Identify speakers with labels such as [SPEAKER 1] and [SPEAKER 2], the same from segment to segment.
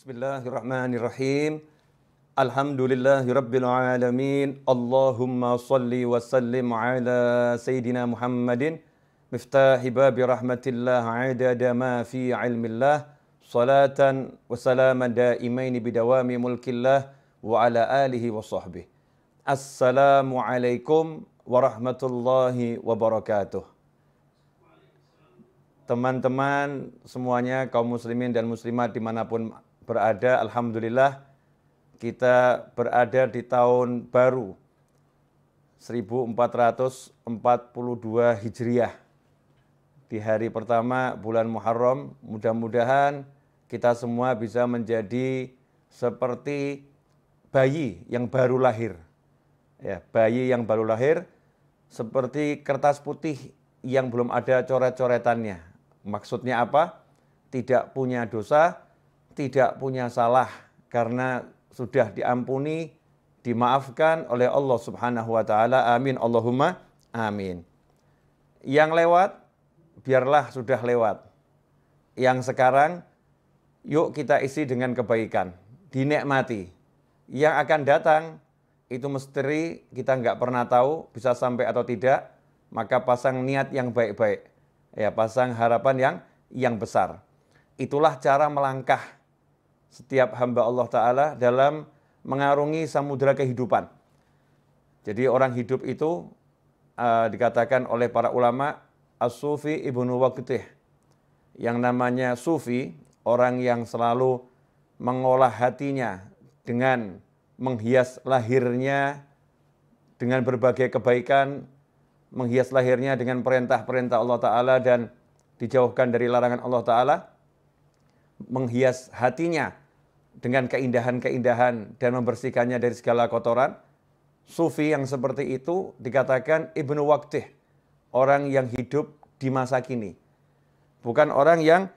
[SPEAKER 1] Bismillahirrahmanirrahim. Alhamdulillahirabbil alamin. Allahumma shalli wa sallim ala sayyidina Muhammadin miftahi babi rahmatillah adada ma fi ilmillah salatan wa salaman daimaini bidawami mulkillah wa ala alihi wa sahbihi. Assalamualaikum warahmatullahi wabarakatuh. Teman-teman semuanya, kaum muslimin dan muslimat dimanapun berada, alhamdulillah kita berada di tahun baru 1442 Hijriah. Di hari pertama bulan Muharram, mudah-mudahan kita semua bisa menjadi seperti bayi yang baru lahir. Ya, bayi yang baru lahir seperti kertas putih yang belum ada coret-coretannya. Maksudnya apa? Tidak punya dosa, tidak punya salah, karena sudah diampuni, dimaafkan oleh Allah Subhanahu wa taala. Amin Allahumma amin. Yang lewat biarlah sudah lewat. Yang sekarang yuk kita isi dengan kebaikan, dinikmati. Yang akan datang itu misteri, kita nggak pernah tahu bisa sampai atau tidak, maka pasang niat yang baik-baik. Ya, pasang harapan yang besar. Itulah cara melangkah setiap hamba Allah Ta'ala dalam mengarungi samudera kehidupan. Jadi orang hidup itu dikatakan oleh para ulama as-sufi ibnu waqtih. Yang namanya sufi, orang yang selalu mengolah hatinya dengan menghias lahirnya dengan berbagai kebaikan, menghias lahirnya dengan perintah-perintah Allah Ta'ala dan dijauhkan dari larangan Allah Ta'ala, menghias hatinya dengan keindahan-keindahan dan membersihkannya dari segala kotoran. Sufi yang seperti itu dikatakan ibnu waqtih, orang yang hidup di masa kini, bukan orang yang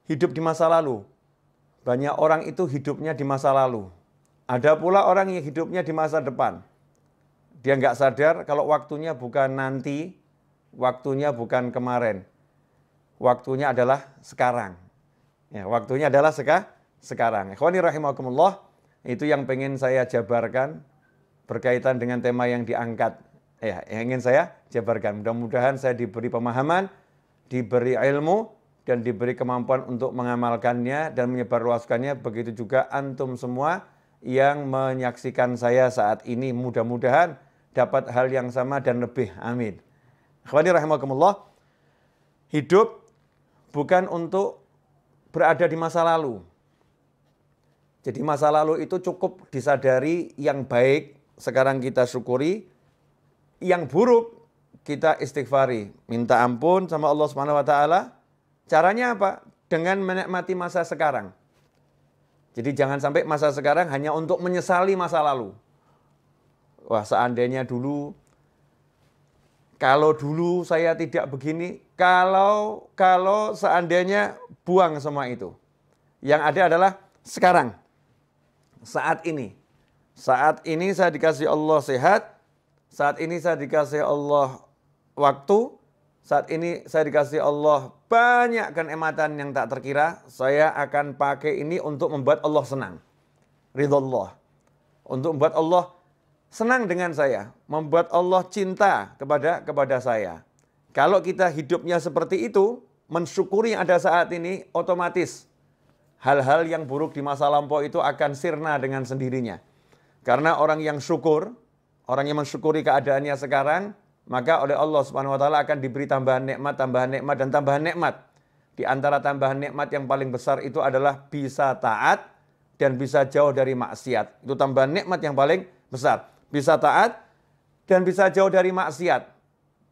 [SPEAKER 1] hidup di masa lalu. Banyak orang itu hidupnya di masa lalu. Ada pula orang yang hidupnya di masa depan. Dia nggak sadar kalau waktunya bukan nanti, waktunya bukan kemarin. Waktunya adalah sekarang. Ya, waktunya adalah sekarang. Ikhwani rahimakumullah, itu yang pengen saya jabarkan berkaitan dengan tema yang diangkat. Ya, yang ingin saya jabarkan. Mudah-mudahan saya diberi pemahaman, diberi ilmu, dan diberi kemampuan untuk mengamalkannya dan menyebarluaskannya. Begitu juga antum semua yang menyaksikan saya saat ini, mudah-mudahan dapat hal yang sama dan lebih. Amin. Akhwani rahimakumullah, hidup bukan untuk berada di masa lalu. Jadi masa lalu itu cukup disadari, yang baik sekarang kita syukuri, yang buruk kita istighfari, minta ampun sama Allah Subhanahu wa taala. Caranya apa? Dengan menikmati masa sekarang. Jadi jangan sampai masa sekarang hanya untuk menyesali masa lalu. Wah, seandainya dulu, kalau dulu saya tidak begini, kalau seandainya, buang semua itu. Yang ada adalah sekarang, saat ini. Saat ini saya dikasih Allah sehat, saat ini saya dikasih Allah waktu, saat ini saya dikasih Allah banyak kenikmatan yang tak terkira. Saya akan pakai ini untuk membuat Allah senang. Ridha Allah. Untuk membuat Allah senang dengan saya, membuat Allah cinta kepada saya. Kalau kita hidupnya seperti itu, mensyukuri yang ada saat ini, otomatis hal-hal yang buruk di masa lampau itu akan sirna dengan sendirinya. Karena orang yang syukur, orang yang mensyukuri keadaannya sekarang, maka oleh Allah Subhanahu wa taala akan diberi tambahan nikmat, dan tambahan nikmat. Di antara tambahan nikmat yang paling besar itu adalah bisa taat dan bisa jauh dari maksiat. Itu tambahan nikmat yang paling besar. Bisa taat dan bisa jauh dari maksiat.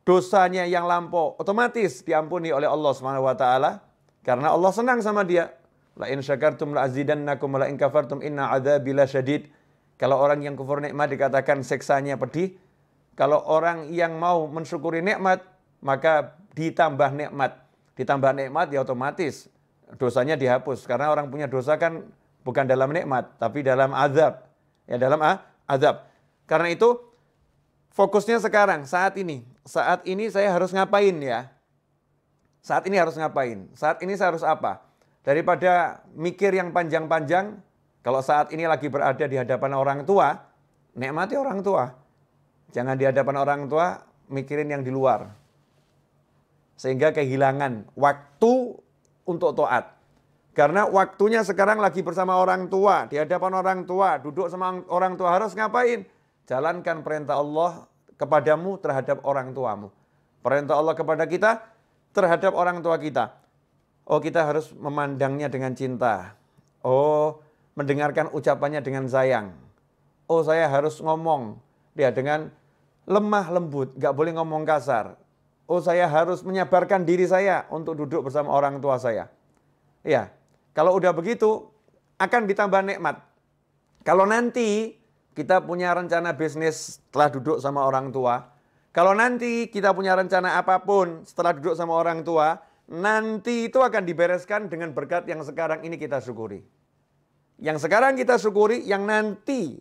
[SPEAKER 1] Dosanya yang lampau otomatis diampuni oleh Allah Subhanahu wa taala karena Allah senang sama dia. La in syakartum la azidannakum wa la in kafartum inna adzabi lasyadid. Kalau orang yang kufur nikmat dikatakan siksanya pedih. Kalau orang yang mau mensyukuri nikmat, maka ditambah nikmat. Ditambah nikmat ya otomatis dosanya dihapus. Karena orang punya dosa kan bukan dalam nikmat, tapi dalam azab. Ya, dalam azab. Karena itu fokusnya sekarang, saat ini. Saat ini saya harus ngapain ya? Saat ini harus ngapain? Saat ini saya harus apa? Daripada mikir yang panjang-panjang, kalau saat ini lagi berada di hadapan orang tua, nikmati orang tua. Jangan di hadapan orang tua, mikirin yang di luar. Sehingga kehilangan waktu untuk taat. Karena waktunya sekarang lagi bersama orang tua, di hadapan orang tua, duduk sama orang tua, harus ngapain? Jalankan perintah Allah kepadamu terhadap orang tuamu. Perintah Allah kepada kita terhadap orang tua kita. Oh, kita harus memandangnya dengan cinta. Oh, mendengarkan ucapannya dengan sayang. Oh, saya harus ngomong dia dengan lemah lembut, gak boleh ngomong kasar. Oh, saya harus menyabarkan diri saya untuk duduk bersama orang tua saya. Ya, kalau udah begitu akan ditambah nikmat. Kalau nanti kita punya rencana bisnis setelah duduk sama orang tua, kalau nanti kita punya rencana apapun setelah duduk sama orang tua, nanti itu akan dibereskan dengan berkat yang sekarang ini kita syukuri. Yang sekarang kita syukuri, yang nanti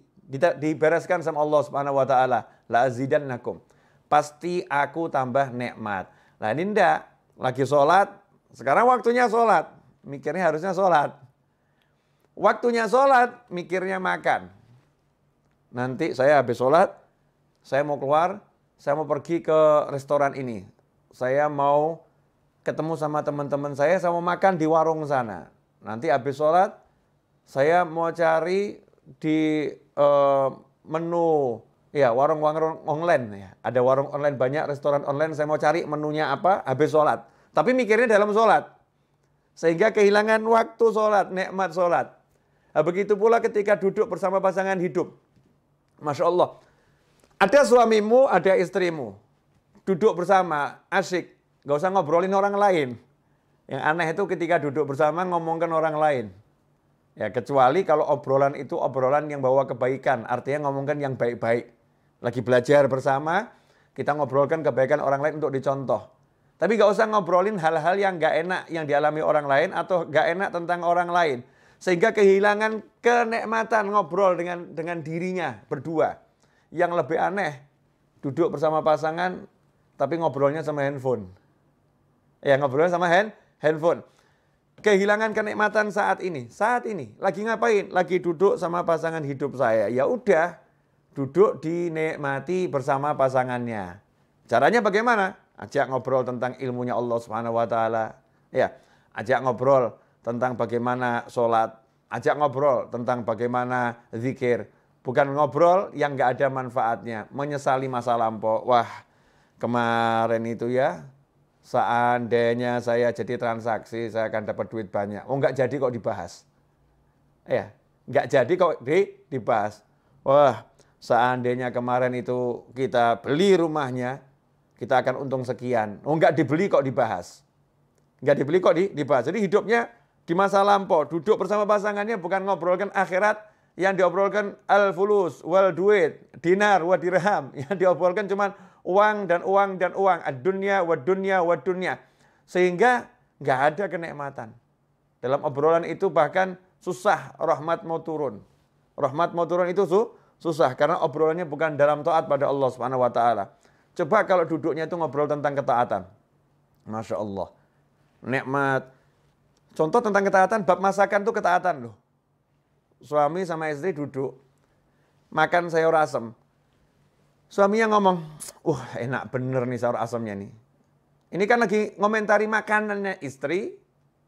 [SPEAKER 1] dibereskan sama Allah Subhanahu wa taala, la azidannakum. Pasti aku tambah nikmat. Nah, ini ndak lagi sholat, sekarang waktunya sholat, mikirnya harusnya sholat. Waktunya sholat, mikirnya makan. Nanti saya habis sholat, saya mau keluar, saya mau pergi ke restoran ini. Saya mau ketemu sama teman-teman saya mau makan di warung sana. Nanti habis sholat, saya mau cari di menu ya warung-warung online ya. Ada warung online banyak, restoran online, saya mau cari menunya apa habis sholat. Tapi mikirnya dalam sholat. Sehingga kehilangan waktu sholat, nikmat sholat. Nah, begitu pula ketika duduk bersama pasangan hidup. Masya Allah. Ada suamimu, ada istrimu. Duduk bersama, asyik. Gak usah ngobrolin orang lain. Yang aneh itu ketika duduk bersama ngomongkan orang lain. Ya, kecuali kalau obrolan itu obrolan yang bawa kebaikan, artinya ngomongkan yang baik-baik. Lagi belajar bersama, kita ngobrolkan kebaikan orang lain untuk dicontoh. Tapi gak usah ngobrolin hal-hal yang gak enak yang dialami orang lain atau gak enak tentang orang lain. Sehingga kehilangan kenikmatan ngobrol dengan dirinya berdua. Yang lebih aneh, duduk bersama pasangan tapi ngobrolnya sama handphone. Ya, ngobrolnya sama handphone. Kehilangan kenikmatan saat ini. Saat ini lagi ngapain? Lagi duduk sama pasangan hidup saya. Ya udah, duduk dinikmati bersama pasangannya. Caranya bagaimana? Ajak ngobrol tentang ilmunya Allah Subhanahu wa taala. Ya, ajak ngobrol tentang bagaimana sholat. Ajak ngobrol tentang bagaimana zikir. Bukan ngobrol yang nggak ada manfaatnya. Menyesali masa lampau. Wah, kemarin itu ya, seandainya saya jadi transaksi, saya akan dapat duit banyak. Oh, nggak jadi kok dibahas. Ya, nggak jadi kok dibahas. Wah, seandainya kemarin itu kita beli rumahnya, kita akan untung sekian. Oh, nggak dibeli kok dibahas. Nggak dibeli kok dibahas. Jadi hidupnya di masa lampau, duduk bersama pasangannya bukan ngobrolkan akhirat, yang diobrolkan al-fulus, wal duit, dinar, wa dirham. Yang diobrolkan cuma uang dan uang dan uang. Ad-dunya, wa dunya, wa dunya. Sehingga nggak ada kenikmatan. Dalam obrolan itu bahkan susah rahmat mau turun. Rahmat mau turun itu susah. Karena obrolannya bukan dalam taat pada Allah Subhanahu wa taala. Coba kalau duduknya itu ngobrol tentang ketaatan. Masya Allah. Nikmat. Contoh tentang ketaatan, bab masakan itu ketaatan loh. Suami sama istri duduk, makan sayur asem. Suaminya ngomong, enak bener nih sayur asemnya nih. Ini kan lagi ngomentari makanannya istri,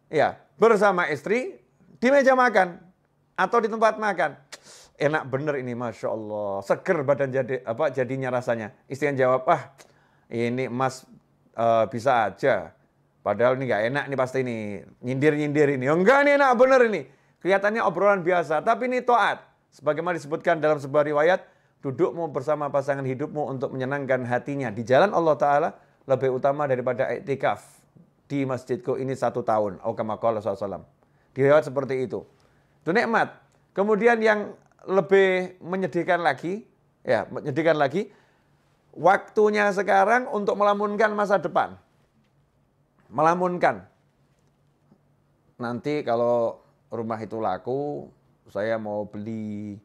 [SPEAKER 1] ya bersama istri di meja makan atau di tempat makan. Enak bener ini, Masya Allah. Seger badan jadinya rasanya. Istrinya jawab, ini mas bisa aja. Padahal ini gak enak nih pasti ini. Nyindir-nyindir ini. Enggak nih enak bener ini. Kelihatannya obrolan biasa, tapi ini taat. Sebagaimana disebutkan dalam sebuah riwayat, dudukmu bersama pasangan hidupmu untuk menyenangkan hatinya di jalan Allah Ta'ala lebih utama daripada iktikaf di masjidku ini 1 tahun. Kama qala SAW. Di riwayat seperti itu. Itu nikmat. Kemudian yang lebih menyedihkan lagi, waktunya sekarang untuk melamunkan masa depan. Melamunkan. Nanti kalau rumah itu laku, saya mau beli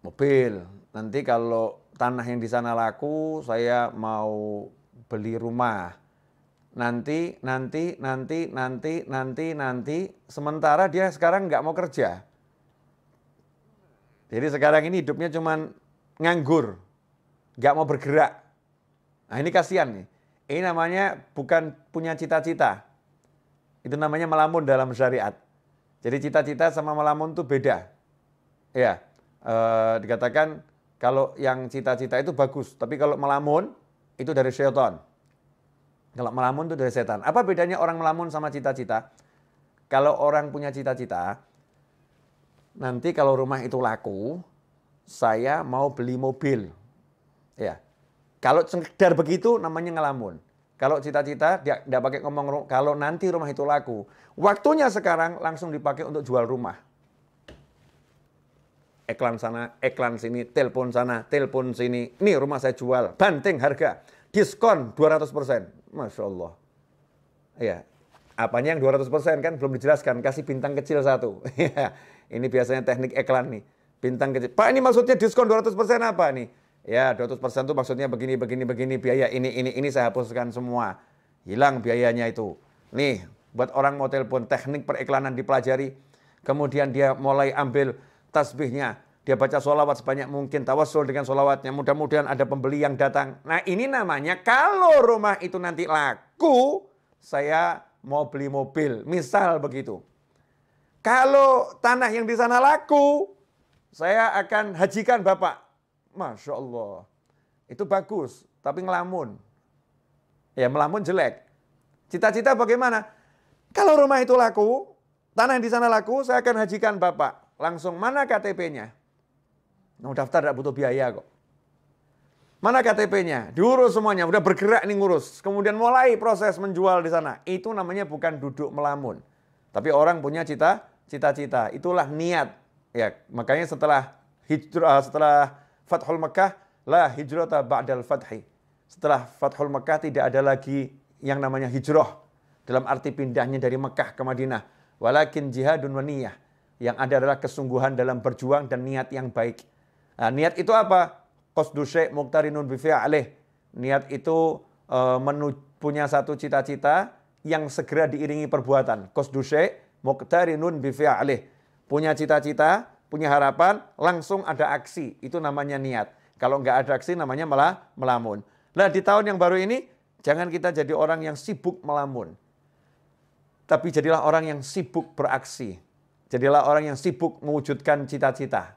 [SPEAKER 1] mobil. Nanti kalau tanah yang di sana laku, saya mau beli rumah. nanti, sementara dia sekarang nggak mau kerja. Jadi sekarang ini hidupnya cuman nganggur, nggak mau bergerak. Nah ini kasihan nih. Ini namanya bukan punya cita-cita. Itu namanya melamun dalam syariat. Jadi cita-cita sama melamun itu beda. Ya, dikatakan kalau yang cita-cita itu bagus, tapi kalau melamun itu dari syaitan. Kalau melamun itu dari setan. Apa bedanya orang melamun sama cita-cita? Kalau orang punya cita-cita, nanti kalau rumah itu laku, saya mau beli mobil. Ya. Kalau sekedar begitu namanya ngelamun. Kalau cita-cita dia tidak pakai ngomong kalau nanti rumah itu laku. Waktunya sekarang langsung dipakai untuk jual rumah. Iklan sana, iklan sini, telepon sana, telepon sini. Ini rumah saya jual, banting harga, diskon 200%. Masya Allah. Ya, apanya yang 200% kan belum dijelaskan, kasih bintang kecil 1. Ini biasanya teknik iklan nih. Bintang kecil. Pak, ini maksudnya diskon 200% apa nih? Ya, 200% itu maksudnya begini, biaya ini saya hapuskan semua. Hilang biayanya itu. Nih, buat orang mau telepon, teknik periklanan dipelajari. Kemudian dia mulai ambil tasbihnya. Dia baca sholawat sebanyak mungkin, tawassul dengan sholawatnya. Mudah-mudahan ada pembeli yang datang. Nah ini namanya kalau rumah itu nanti laku, saya mau beli mobil. Misal begitu. Kalau tanah yang di sana laku, saya akan hajikan Bapak. Masya Allah. Itu bagus, tapi ngelamun. Ya melamun jelek. Cita-cita bagaimana? Kalau rumah itu laku, tanah yang di sana laku, saya akan hajikan Bapak. Langsung mana KTP-nya? Mau daftar tidak butuh biaya kok. Mana KTP-nya? Diurus semuanya, udah bergerak nih ngurus. Kemudian mulai proses menjual di sana. Itu namanya bukan duduk melamun. Tapi orang punya cita-cita. Itulah niat. Ya, makanya setelah hijrah, setelah Fathul Makkah, la hijrata ba'dal fathi. Setelah Fathul Makkah tidak ada lagi yang namanya hijrah. Dalam arti pindahnya dari Makkah ke Madinah. Walakin jihadun wa niyah. Yang ada adalah kesungguhan dalam berjuang dan niat yang baik. Nah, niat itu apa? Qasdu syai' muqtarinun bi fi'lih. Niat itu punya satu cita-cita yang segera diiringi perbuatan. Qasdu syai' muqtarinun bi fi'lih. Punya cita-cita, punya harapan, langsung ada aksi. Itu namanya niat. Kalau nggak ada aksi namanya malah melamun. Nah, di tahun yang baru ini jangan kita jadi orang yang sibuk melamun. Tapi jadilah orang yang sibuk beraksi. Jadilah orang yang sibuk mewujudkan cita-cita.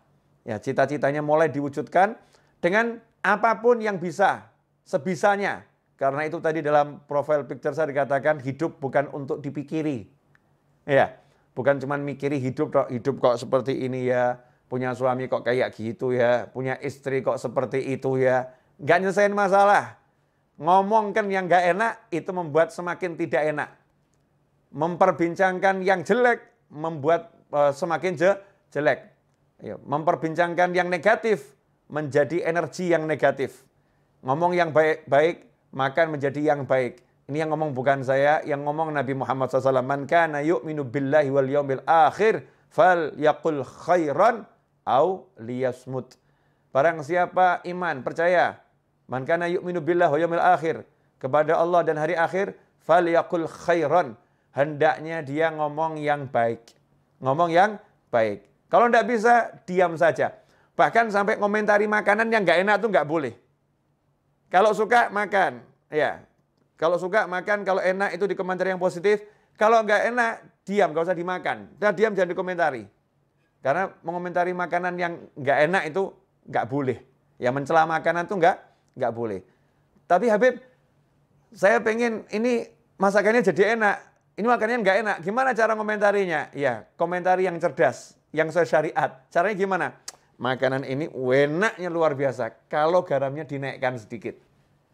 [SPEAKER 1] Ya, cita-citanya mulai diwujudkan dengan apapun yang bisa, sebisanya. Karena itu tadi dalam profile picture saya dikatakan hidup bukan untuk dipikiri. Ya, bukan cuma mikiri hidup kok seperti ini ya, punya suami kok kayak gitu ya, punya istri kok seperti itu ya. Nggak nyelesain masalah. Ngomongkan yang nggak enak itu membuat semakin tidak enak. Memperbincangkan yang jelek membuat semakin jelek. Ya, memperbincangkan yang negatif menjadi energi yang negatif. Ngomong yang baik-baik maka menjadi yang baik. Ini yang ngomong bukan saya, yang ngomong Nabi Muhammad SAW. Man kana yu'minu billahi wal yaumil akhir fal yaqul khairan au liyasmut. Barang siapa iman, percaya, man kana yu'minu billahi wal yaumil akhir, kepada Allah dan hari akhir, fal yaqul khairan, hendaknya dia ngomong yang baik. Ngomong yang baik. Kalau tidak bisa, diam saja. Bahkan sampai komentari makanan yang nggak enak itu nggak boleh. Kalau suka, makan. Ya. Kalau suka, makan. Kalau enak itu dikomentari yang positif. Kalau nggak enak, diam. Nggak usah dimakan. Dan diam, jangan dikomentari. Karena mengomentari makanan yang nggak enak itu nggak boleh. Yang mencela makanan itu nggak boleh. Tapi Habib, saya pengen ini masakannya jadi enak. Ini makanannya nggak enak. Gimana cara komentarinya? Ya, komentari yang cerdas. Yang sesuai syariat. Caranya gimana? Makanan ini enaknya luar biasa. Kalau garamnya dinaikkan sedikit.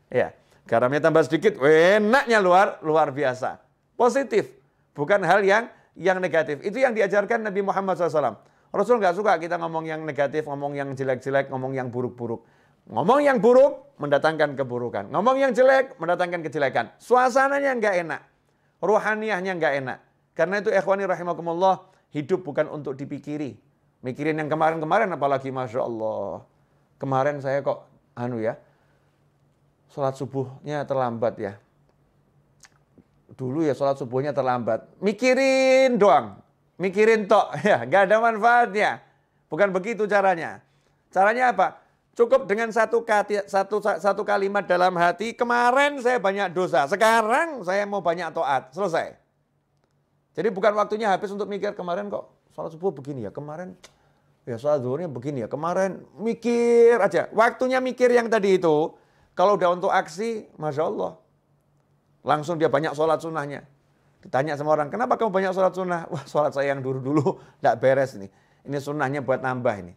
[SPEAKER 1] Ya, garamnya tambah sedikit, enaknya luar biasa. Positif. Bukan hal yang negatif. Itu yang diajarkan Nabi Muhammad SAW. Rasul nggak suka kita ngomong yang negatif, ngomong yang jelek-jelek, ngomong yang buruk-buruk. Ngomong yang buruk mendatangkan keburukan. Ngomong yang jelek mendatangkan kejelekan. Suasananya nggak enak. Ruhaniyahnya nggak enak. Karena itu ikhwani rahimakumullah, hidup bukan untuk dipikiri. Mikirin yang kemarin-kemarin apalagi, Masya Allah. Kemarin saya kok, sholat subuhnya terlambat ya. dulu ya sholat subuhnya terlambat. Mikirin doang. Mikirin tok. Ya, nggak ada manfaatnya. Bukan begitu caranya. Caranya apa? Cukup dengan satu kalimat dalam hati, kemarin saya banyak dosa, sekarang saya mau banyak taat. Selesai. Jadi bukan waktunya habis untuk mikir kemarin kok sholat subuh begini ya, kemarin ya sholat zuhurnya begini ya, kemarin mikir aja. Waktunya mikir yang tadi itu, kalau udah untuk aksi, Masya Allah. Langsung dia banyak sholat sunnahnya. Ditanya sama orang, kenapa kamu banyak sholat sunnah? Wah, sholat saya yang dulu-dulu tidak beres nih. Ini sunnahnya buat nambah ini.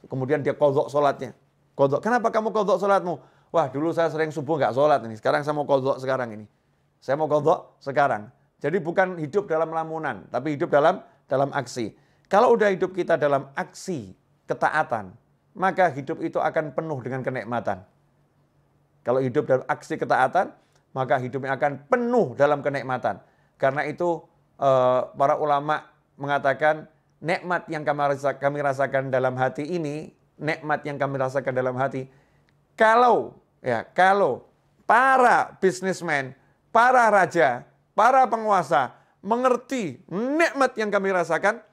[SPEAKER 1] Kemudian dia kodok sholatnya. Kodok, kenapa kamu kodok sholatmu? Wah, dulu saya sering subuh nggak sholat ini. Sekarang saya mau kodok sekarang ini. Saya mau kodok sekarang. Jadi bukan hidup dalam lamunan, tapi hidup dalam aksi. Kalau udah hidup kita dalam aksi ketaatan, maka hidup itu akan penuh dengan kenikmatan. Kalau hidup dalam aksi ketaatan, maka hidupnya akan penuh dalam kenikmatan. Karena itu para ulama mengatakan nikmat yang kami rasakan dalam hati ini, nikmat yang kami rasakan dalam hati, kalau para bisnismen, para raja, para penguasa mengerti nikmat yang kami rasakan,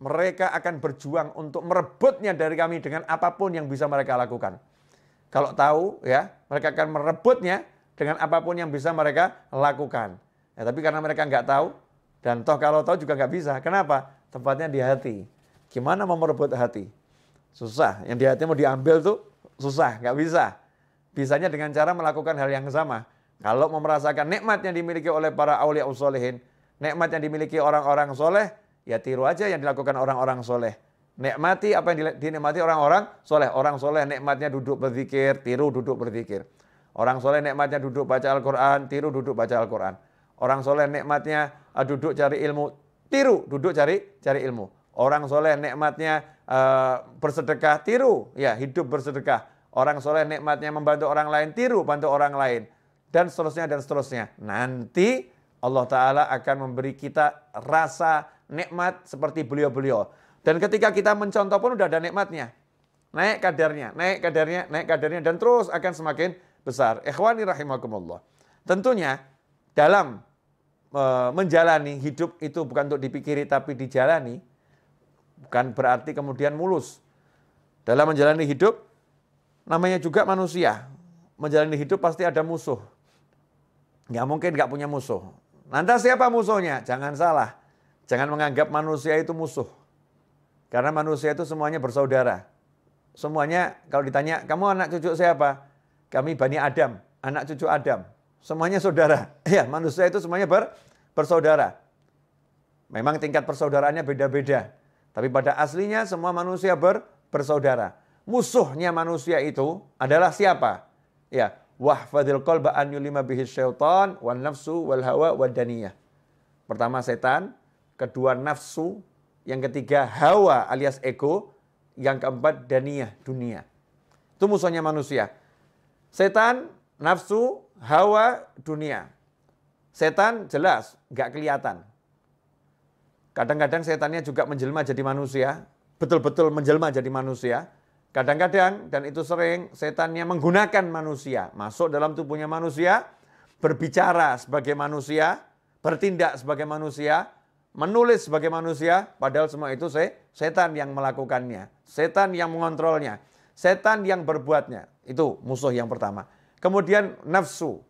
[SPEAKER 1] mereka akan berjuang untuk merebutnya dari kami dengan apapun yang bisa mereka lakukan. Kalau tahu ya, mereka akan merebutnya dengan apapun yang bisa mereka lakukan. Ya, tapi karena mereka nggak tahu, dan toh kalau tahu juga nggak bisa. Kenapa? Tempatnya di hati. Gimana mau merebut hati? Susah. Yang di hati mau diambil tuh susah, nggak bisa. Bisanya dengan cara melakukan hal yang sama. Kalau mau merasakan nikmat yang dimiliki oleh para aulia usholihin, nikmat yang dimiliki orang-orang soleh, ya tiru aja yang dilakukan orang-orang soleh. Nikmati apa yang dinikmati orang-orang soleh. Orang soleh nikmatnya duduk berzikir, tiru duduk berzikir. Orang soleh nikmatnya duduk baca Al-Quran, tiru duduk baca Al-Quran. Orang soleh nikmatnya duduk cari ilmu, tiru duduk cari ilmu. Orang soleh nikmatnya bersedekah, tiru ya hidup bersedekah. Orang soleh nikmatnya membantu orang lain, tiru bantu orang lain. Dan seterusnya dan seterusnya. Nanti Allah Ta'ala akan memberi kita rasa nikmat seperti beliau-beliau. Dan ketika kita mencontoh pun udah ada nikmatnya. Naik kadarnya, naik kadarnya, naik kadarnya. Dan terus akan semakin besar. Ikhwani rahimakumullah. Tentunya dalam menjalani hidup itu bukan untuk dipikiri tapi dijalani. Bukan berarti kemudian mulus. Dalam menjalani hidup, namanya juga manusia. Menjalani hidup pasti ada musuh. Nggak mungkin nggak punya musuh. Lantas siapa musuhnya? Jangan salah. Jangan menganggap manusia itu musuh. Karena manusia itu semuanya bersaudara. Semuanya kalau ditanya, kamu anak cucu siapa? Kami Bani Adam, anak cucu Adam. Semuanya saudara. Ya, manusia itu semuanya bersaudara. Memang tingkat persaudaraannya beda-beda. Tapi pada aslinya semua manusia bersaudara. Musuhnya manusia itu adalah siapa? Ya, wahfadil qalba an yulima bihi syaitan wan nafsu wal hawa wad daniyah. Pertama setan, kedua nafsu, yang ketiga hawa alias ego, yang keempat daniyah, dunia. Itu musuhnya manusia. Setan, nafsu, hawa, dunia. Setan jelas nggak kelihatan. Kadang-kadang setannya juga menjelma jadi manusia, betul-betul menjelma jadi manusia. Kadang-kadang, dan itu sering, setannya menggunakan manusia, masuk dalam tubuhnya manusia, berbicara sebagai manusia, bertindak sebagai manusia, menulis sebagai manusia, padahal semua itu setan yang melakukannya, setan yang mengontrolnya, setan yang berbuatnya. Itu musuh yang pertama. Kemudian nafsu.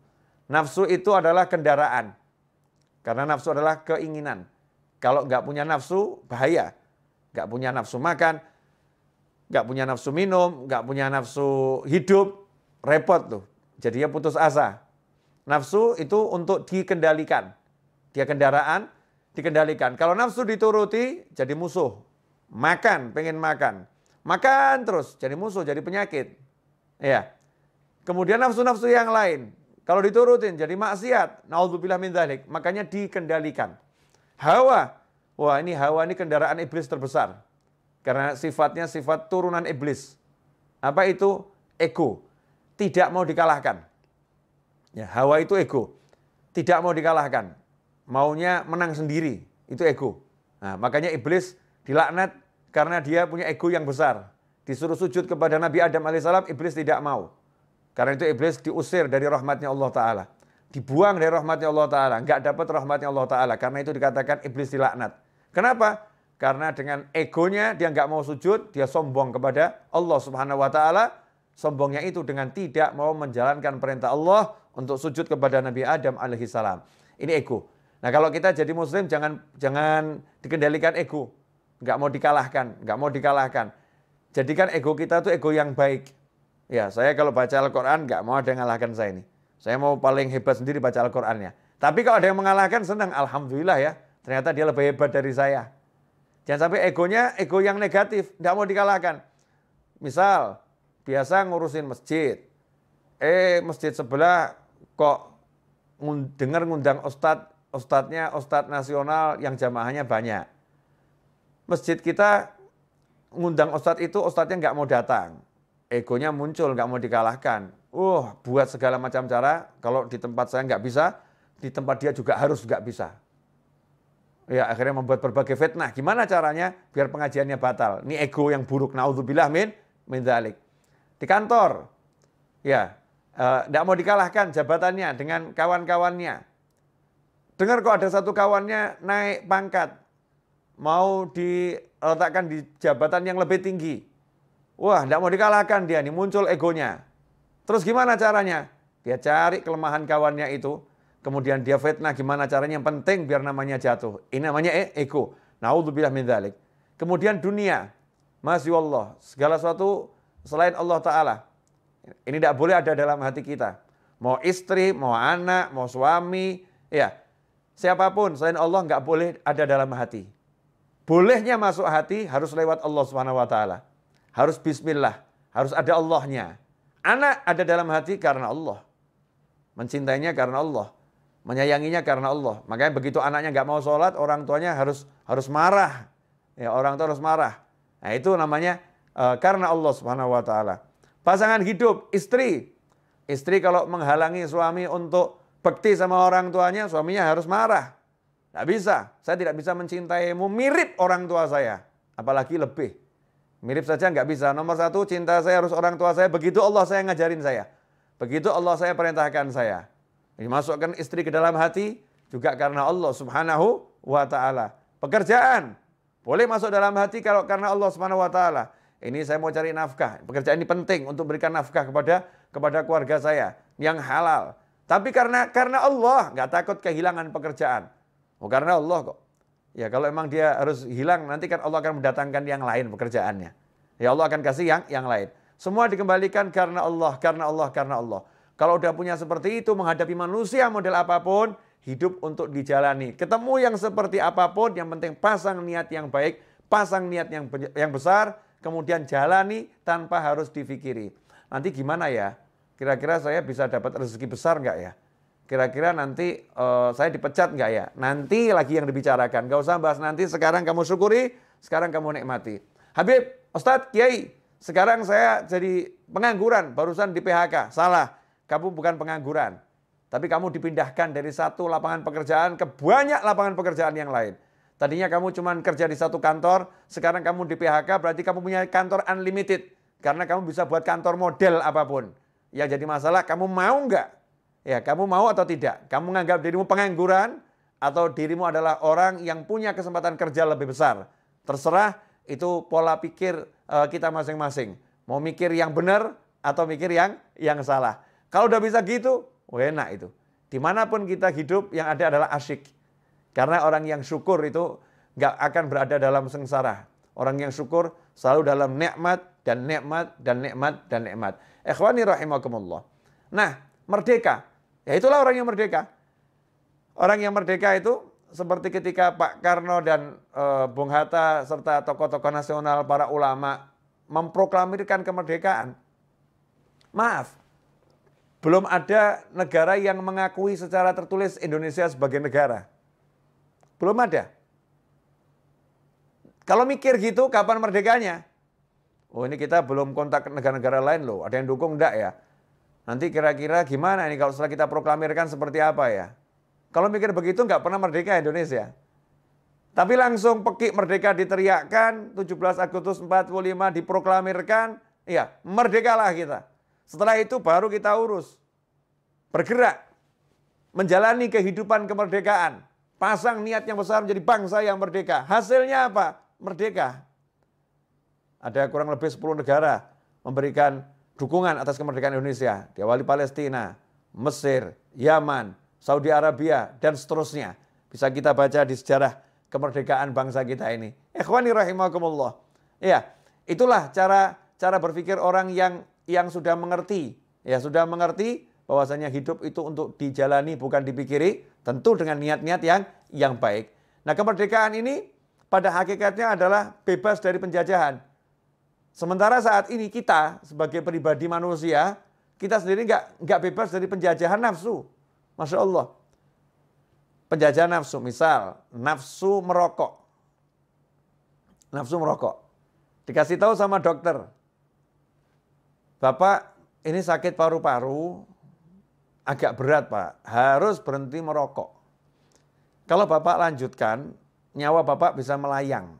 [SPEAKER 1] Nafsu itu adalah kendaraan. Karena nafsu adalah keinginan. Kalau nggak punya nafsu, bahaya. Nggak punya nafsu makan, nggak punya nafsu minum, nggak punya nafsu hidup, repot tuh. Jadinya putus asa. Nafsu itu untuk dikendalikan. Dia kendaraan, dikendalikan. Kalau nafsu dituruti, jadi musuh. Makan, pengen makan. Makan terus, jadi musuh, jadi penyakit. Ya. Kemudian nafsu-nafsu yang lain. Kalau diturutin, jadi maksiat. Naudzubillah min dzalik. Makanya dikendalikan. Hawa. Wah, ini hawa ini kendaraan iblis terbesar. Karena sifatnya sifat turunan iblis. Apa itu? Ego. Tidak mau dikalahkan. Ya, hawa itu ego. Tidak mau dikalahkan. Maunya menang sendiri. Itu ego. Nah, makanya iblis dilaknat karena dia punya ego yang besar. Disuruh sujud kepada Nabi Adam alaihissalam, iblis tidak mau. Karena itu iblis diusir dari rahmatnya Allah Ta'ala. dibuang dari rahmatnya Allah Ta'ala, nggak dapat rahmatnya Allah Ta'ala. Karena itu dikatakan iblis dilaknat. Kenapa? Karena dengan egonya dia nggak mau sujud, dia sombong kepada Allah Subhanahu Wa Ta'ala. Sombongnya itu dengan tidak mau menjalankan perintah Allah untuk sujud kepada Nabi Adam alaihissalam. Ini ego. Nah kalau kita jadi muslim jangan dikendalikan ego. Nggak mau dikalahkan. Jadikan ego kita tuh ego yang baik. Ya saya kalau baca Al-Quran nggak mau ada yang mengalahkan saya ini. Saya mau paling hebat sendiri baca Al-Qurannya. Tapi kalau ada yang mengalahkan senang, alhamdulillah ya. Ternyata dia lebih hebat dari saya. Jangan sampai egonya ego yang negatif, nggak mau dikalahkan. Misal biasa ngurusin masjid. Masjid sebelah kok ngundang ustadznya ustadz nasional yang jamaahnya banyak. Masjid kita ngundang ustadz itu ustadznya nggak mau datang. Egonya muncul, nggak mau dikalahkan. Buat segala macam cara. Kalau di tempat saya nggak bisa, di tempat dia juga harus nggak bisa. Ya akhirnya membuat berbagai fitnah. Gimana caranya biar pengajiannya batal? Ini ego yang buruk. Naudzubillah min dzalik. Di kantor, ya, tidak mau dikalahkan jabatannya dengan kawan-kawannya. Dengar kok ada satu kawannya naik pangkat, mau diletakkan di jabatan yang lebih tinggi. Wah, tidak mau dikalahkan dia, nih muncul egonya. Terus gimana caranya? Dia cari kelemahan kawannya itu, kemudian dia fitnah gimana caranya, yang penting biar namanya jatuh. Ini namanya ego. Naudzubillah min dzalik. Kemudian dunia, masya Allah, segala sesuatu selain Allah Ta'ala. Ini tidak boleh ada dalam hati kita. Mau istri, mau anak, mau suami, ya siapapun selain Allah nggak boleh ada dalam hati. Bolehnya masuk hati harus lewat Allah Subhanahu Wa Ta'ala. Harus bismillah, harus ada Allahnya. Anak ada dalam hati karena Allah. Mencintainya karena Allah. Menyayanginya karena Allah. Makanya begitu anaknya nggak mau sholat, orang tuanya harus marah. Ya, orang tua harus marah. Nah itu namanya karena Allah Subhanahu Wa Ta'ala. Pasangan hidup, istri. Istri kalau menghalangi suami untuk bekti sama orang tuanya, suaminya harus marah. Tidak bisa, saya tidak bisa mencintaimu mirip orang tua saya. Apalagi lebih. Mirip saja nggak bisa. Nomor satu, cinta saya harus orang tua saya. Begitu Allah saya ngajarin saya. Begitu Allah saya perintahkan saya. Ini masukkan istri ke dalam hati juga karena Allah Subhanahu Wa Ta'ala. Pekerjaan boleh masuk dalam hati kalau karena Allah Subhanahu Wa Ta'ala. Ini saya mau cari nafkah. Pekerjaan ini penting untuk berikan nafkah kepada keluarga saya yang halal. Tapi karena Allah nggak takut kehilangan pekerjaan. Karena Allah kok. Ya kalau emang dia harus hilang, nanti kan Allah akan mendatangkan yang lain pekerjaannya. Ya Allah akan kasih yang lain. Semua dikembalikan karena Allah, karena Allah, karena Allah. Kalau udah punya seperti itu, menghadapi manusia model apapun, hidup untuk dijalani. Ketemu yang seperti apapun, yang penting pasang niat yang baik, pasang niat yang besar, kemudian jalani tanpa harus difikiri. Nanti gimana ya? Kira-kira saya bisa dapat rezeki besar nggak ya? Kira-kira nanti saya dipecat nggak ya? Nanti lagi yang dibicarakan. Nggak usah bahas nanti, sekarang kamu syukuri, sekarang kamu nikmati. Habib, Ustadz, Kiai, sekarang saya jadi pengangguran, barusan di PHK. Salah, kamu bukan pengangguran. Tapi kamu dipindahkan dari satu lapangan pekerjaan ke banyak lapangan pekerjaan yang lain. Tadinya kamu cuma kerja di satu kantor, sekarang kamu di PHK, berarti kamu punya kantor unlimited. Karena kamu bisa buat kantor model apapun. Yang jadi masalah, kamu mau nggak? Ya, kamu mau atau tidak? Kamu menganggap dirimu pengangguran atau dirimu adalah orang yang punya kesempatan kerja lebih besar? Terserah, itu pola pikir kita masing-masing. Mau mikir yang benar atau mikir yang salah. Kalau udah bisa gitu, enak itu. Dimanapun kita hidup, yang ada adalah asyik. Karena orang yang syukur itu nggak akan berada dalam sengsara. Orang yang syukur selalu dalam nikmat dan nikmat dan nikmat dan nikmat. Ikhwani rahimakumullah. Nah, merdeka. Ya itulah orang yang merdeka. Orang yang merdeka itu seperti ketika Pak Karno dan Bung Hatta serta tokoh-tokoh nasional, para ulama memproklamirkan kemerdekaan. Maaf, belum ada negara yang mengakui secara tertulis Indonesia sebagai negara. Belum ada. Kalau mikir gitu, kapan merdekanya? Oh ini kita belum kontak negara-negara lain loh. Ada yang dukung enggak ya? Nanti kira-kira gimana ini kalau setelah kita proklamirkan seperti apa ya? Kalau mikir begitu nggak pernah merdeka Indonesia. Tapi langsung pekik merdeka diteriakkan, 17 Agustus 45 diproklamirkan, ya merdekalah kita. Setelah itu baru kita urus. Bergerak. menjalani kehidupan kemerdekaan. Pasang niat yang besar menjadi bangsa yang merdeka. Hasilnya apa? Merdeka. Ada kurang lebih 10 negara memberikan dukungan atas kemerdekaan Indonesia. Diawali Palestina, Mesir, Yaman, Saudi Arabia, dan seterusnya. Bisa kita baca di sejarah kemerdekaan bangsa kita ini. Ikhwani rahimakumullah. Ya, itulah cara berpikir orang yang sudah mengerti. Ya, sudah mengerti bahwasanya hidup itu untuk dijalani bukan dipikiri, tentu dengan niat-niat yang baik. Nah, kemerdekaan ini pada hakikatnya adalah bebas dari penjajahan. Sementara saat ini kita sebagai pribadi manusia, kita sendiri nggak bebas dari penjajahan nafsu. Masya Allah. Penjajahan nafsu, misal nafsu merokok. Nafsu merokok. Dikasih tahu sama dokter, Bapak ini sakit paru-paru, agak berat Pak, harus berhenti merokok. Kalau Bapak lanjutkan, nyawa Bapak bisa melayang.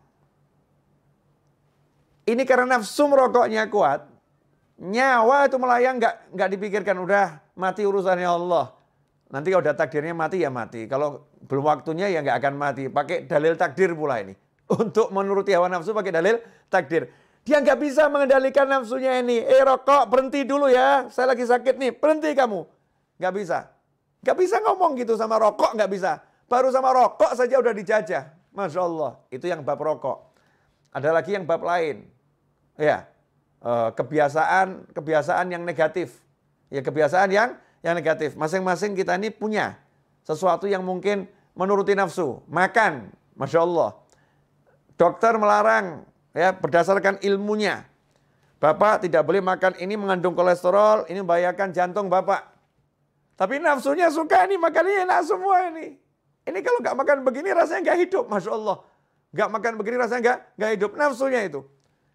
[SPEAKER 1] Ini karena nafsu merokoknya kuat, nyawa itu melayang nggak dipikirkan, udah mati urusannya Allah. Nanti kalau udah takdirnya mati ya mati, kalau belum waktunya ya nggak akan mati. Pakai dalil takdir pula ini. Untuk menuruti hawa nafsu pakai dalil takdir. Dia nggak bisa mengendalikan nafsunya ini. Rokok berhenti dulu ya, saya lagi sakit nih, berhenti kamu. Nggak bisa. Nggak bisa ngomong gitu sama rokok, nggak bisa. Baru sama rokok saja udah dijajah. Masya Allah, itu yang bab rokok. Ada lagi yang bab lain. Ya, kebiasaan yang negatif. Ya, kebiasaan yang negatif. Masing-masing kita ini punya sesuatu yang mungkin menuruti nafsu. Makan, Masya Allah. Dokter melarang ya berdasarkan ilmunya. Bapak tidak boleh makan ini mengandung kolesterol, ini membahayakan jantung Bapak. Tapi nafsunya suka ini, makannya enak semua ini. Ini kalau nggak makan begini rasanya nggak hidup, Masya Allah. Nggak makan begini rasanya nggak hidup, nafsunya itu.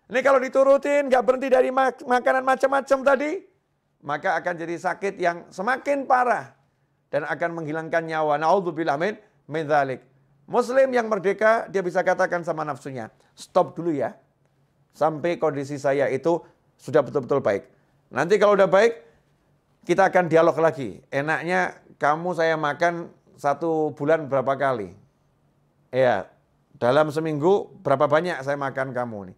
[SPEAKER 1] Ini kalau diturutin, nggak berhenti dari makanan macam-macam tadi, maka akan jadi sakit yang semakin parah. Dan akan menghilangkan nyawa. Na'udzubillah min dzalik. Muslim yang merdeka, dia bisa katakan sama nafsunya, stop dulu ya. Sampai kondisi saya itu sudah betul-betul baik. Nanti kalau udah baik, kita akan dialog lagi. Enaknya kamu saya makan 1 bulan berapa kali? Ya, dalam seminggu berapa banyak saya makan kamu nih.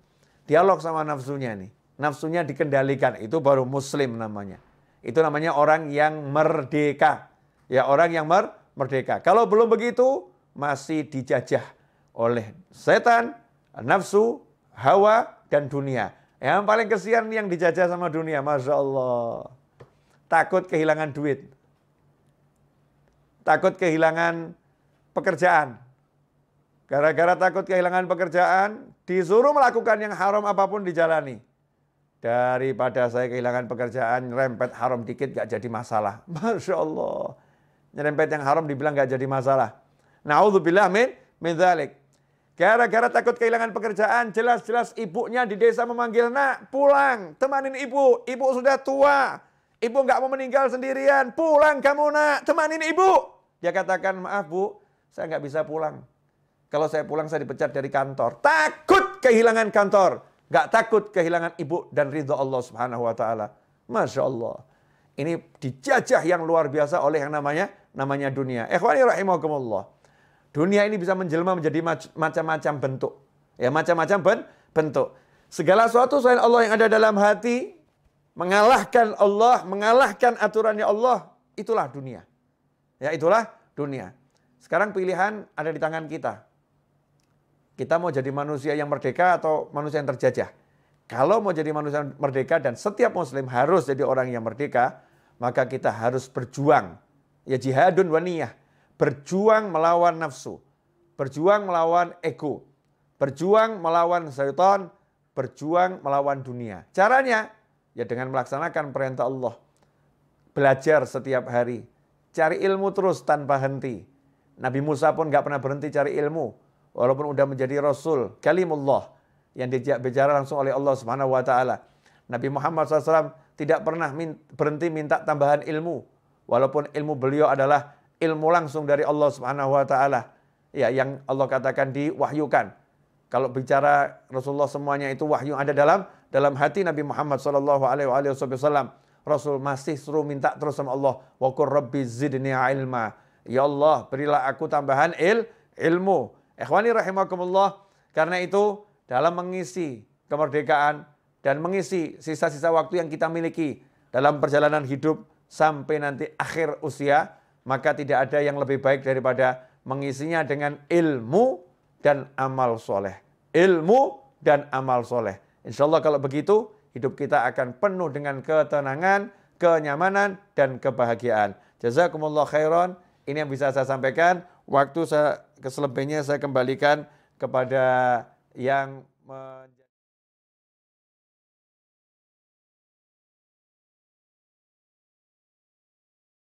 [SPEAKER 1] Dialog sama nafsunya nih. Nafsunya dikendalikan, itu baru muslim namanya. Itu namanya orang yang merdeka. Ya, orang yang merdeka. Kalau belum begitu, masih dijajah oleh setan, nafsu, hawa, dan dunia. Yang paling kesian yang dijajah sama dunia, Masya Allah. Takut kehilangan duit. Takut kehilangan pekerjaan. Gara-gara takut kehilangan pekerjaan, disuruh melakukan yang haram apapun dijalani. Daripada saya kehilangan pekerjaan, nyerempet haram dikit gak jadi masalah. Masya Allah. Nyerempet yang haram dibilang gak jadi masalah. Na'udzubillah min dzalik. Gara-gara takut kehilangan pekerjaan, jelas-jelas ibunya di desa memanggil, nak pulang, temanin ibu. Ibu sudah tua. Ibu nggak mau meninggal sendirian. Pulang kamu nak, temanin ibu. Dia katakan, maaf bu, saya nggak bisa pulang. Kalau saya pulang saya dipecat dari kantor. Takut kehilangan kantor. Nggak takut kehilangan ibu dan ridho Allah subhanahu wa ta'ala. Masya Allah. Ini dijajah yang luar biasa oleh yang namanya dunia. Ikhwani rahimakumullah. Dunia ini bisa menjelma menjadi macam-macam bentuk. Ya, macam-macam bentuk. Segala sesuatu selain Allah yang ada dalam hati, mengalahkan Allah, mengalahkan aturannya Allah, itulah dunia. Ya, itulah dunia. Sekarang pilihan ada di tangan kita. Kita mau jadi manusia yang merdeka atau manusia yang terjajah. Kalau mau jadi manusia yang merdeka dan setiap muslim harus jadi orang yang merdeka, maka kita harus berjuang. Ya, jihadun wa niyah. Berjuang melawan nafsu, berjuang melawan ego, berjuang melawan syaitan, berjuang melawan dunia. Caranya ya dengan melaksanakan perintah Allah. Belajar setiap hari, cari ilmu terus tanpa henti. Nabi Musa pun gak pernah berhenti cari ilmu, walaupun udah menjadi Rasul, kalimullah, yang diajak bicara langsung oleh Allah Subhanahu wa ta'ala. Nabi Muhammad SAW tidak pernah berhenti minta tambahan ilmu, walaupun ilmu beliau adalah ilmu langsung dari Allah Subhanahu wa ta'ala. Ya, yang Allah katakan diwahyukan. Kalau bicara Rasulullah semuanya itu wahyu ada dalam hati Nabi Muhammad sallallahu alaihi wasallam. Rasul masih suruh minta terus sama Allah. Wa qur rabbi zidni ilma. Ya Allah, berilah aku tambahan ilmu. Ikhwani rahimakumullah. Karena itu dalam mengisi kemerdekaan dan mengisi sisa-sisa waktu yang kita miliki dalam perjalanan hidup sampai nanti akhir usia, maka tidak ada yang lebih baik daripada mengisinya dengan ilmu dan amal soleh. Ilmu dan amal soleh. Insya Allah kalau begitu, hidup kita akan penuh dengan ketenangan, kenyamanan, dan kebahagiaan. Jazakumullah khairan. Ini yang bisa saya sampaikan. Waktu saya keselebihnya saya kembalikan kepada yang